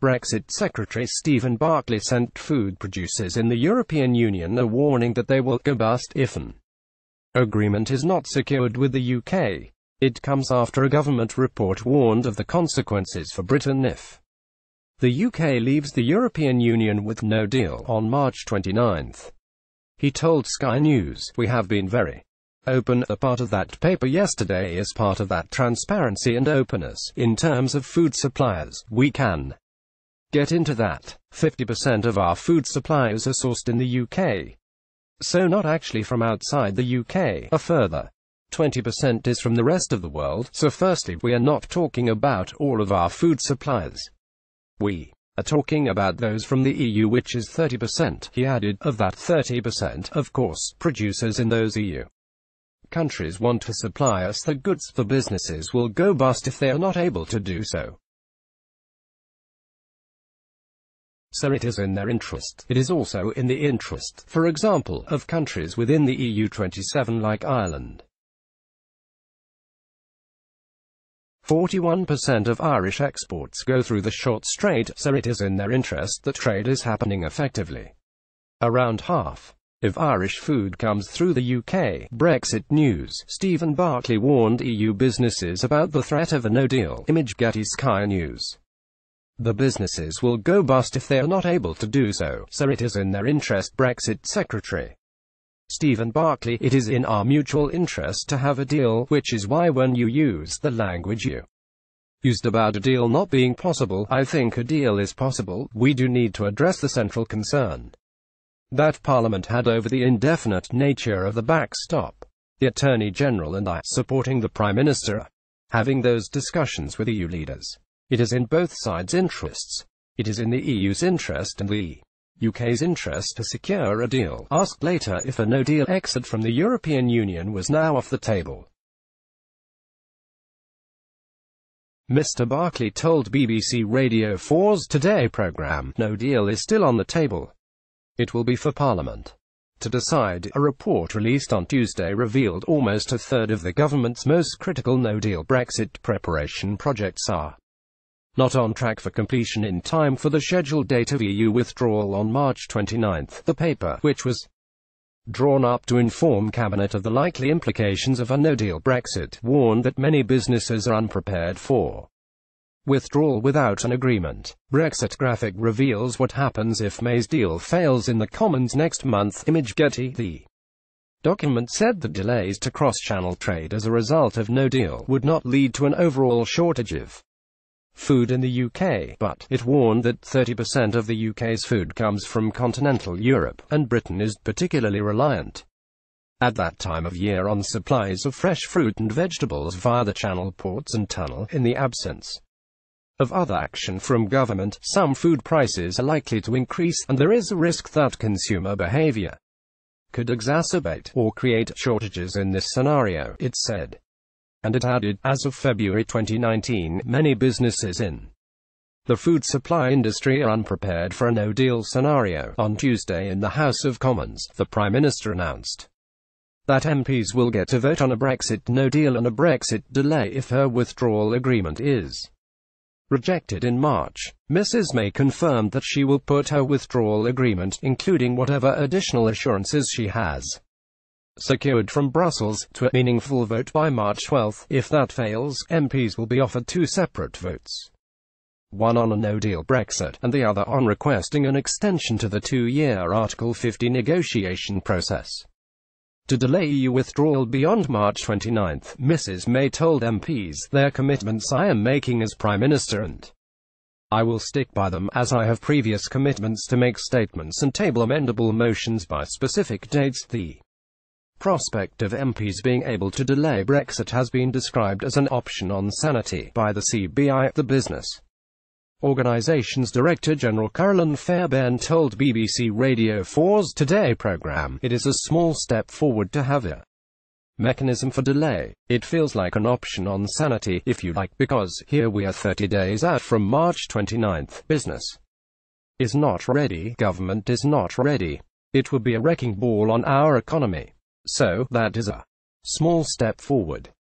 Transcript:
Brexit Secretary Stephen Barclay sent food producers in the European Union a warning that they will go bust if an agreement is not secured with the UK. It comes after a government report warned of the consequences for Britain if the UK leaves the European Union with no deal on March 29. He told Sky News, "We have been very open. A part of that paper yesterday is part of that transparency and openness. In terms of food suppliers, we can get into that. 50% of our food supplies are sourced in the UK. So not actually from outside the UK. A further 20% is from the rest of the world. So firstly, we are not talking about all of our food suppliers. We are talking about those from the EU, which is 30%. He added, of that 30%, of course, producers in those EU countries want to supply us the goods. The businesses will go bust if they are not able to do so. So it is in their interest. It is also in the interest, for example, of countries within the EU 27 like Ireland. 41% of Irish exports go through the short strait, so it is in their interest that trade is happening effectively. Around half of Irish food comes through the UK. Brexit News. Stephen Barclay warned EU businesses about the threat of a no-deal. Image Getty Sky News. The businesses will go bust if they are not able to do so, so it is in their interest. Brexit Secretary Stephen Barclay, it is in our mutual interest to have a deal, which is why when you use the language you used about a deal not being possible, I think a deal is possible. We do need to address the central concern that Parliament had over the indefinite nature of the backstop. The Attorney General and I, supporting the Prime Minister, are having those discussions with EU leaders. It is in both sides' interests. It is in the EU's interest and the UK's interest to secure a deal. Asked later if a no-deal exit from the European Union was now off the table, Mr. Barclay told BBC Radio 4's Today programme, "No deal is still on the table. It will be for Parliament to decide." A report released on Tuesday revealed almost a third of the government's most critical no-deal Brexit preparation projects are not on track for completion in time for the scheduled date of EU withdrawal on March 29. The paper, which was drawn up to inform Cabinet of the likely implications of a no-deal Brexit, warned that many businesses are unprepared for withdrawal without an agreement. Brexit graphic reveals what happens if May's deal fails in the Commons next month. Image Getty. The document said that delays to cross-channel trade as a result of no deal would not lead to an overall shortage of food in the UK, but it warned that 30% of the UK's food comes from continental Europe, and Britain is particularly reliant at that time of year on supplies of fresh fruit and vegetables via the Channel ports and tunnel. In the absence of other action from government, some food prices are likely to increase, and there is a risk that consumer behaviour could exacerbate or create shortages in this scenario, it said. And it added, as of February 2019, many businesses in the food supply industry are unprepared for a no-deal scenario. On Tuesday in the House of Commons, the Prime Minister announced that MPs will get to vote on a Brexit no-deal and a Brexit delay if her withdrawal agreement is rejected in March. Mrs May confirmed that she will put her withdrawal agreement, including whatever additional assurances she has secured from Brussels, to a meaningful vote by March 12. If that fails, MPs will be offered two separate votes. One on a no-deal Brexit, and the other on requesting an extension to the two-year Article 50 negotiation process to delay EU withdrawal beyond March 29. Mrs May told MPs, "Their commitments I am making as Prime Minister, and I will stick by them, as I have previous commitments to make statements and table amendable motions by specific dates." The prospect of MPs being able to delay Brexit has been described as an option on sanity by the CBI. The business organisation's Director General Caroline Fairbairn told BBC Radio 4's Today programme, "It is a small step forward to have a mechanism for delay. It feels like an option on sanity, if you like, because here we are 30 days out from March 29. Business is not ready, government is not ready. It would be a wrecking ball on our economy. So, that is a small step forward."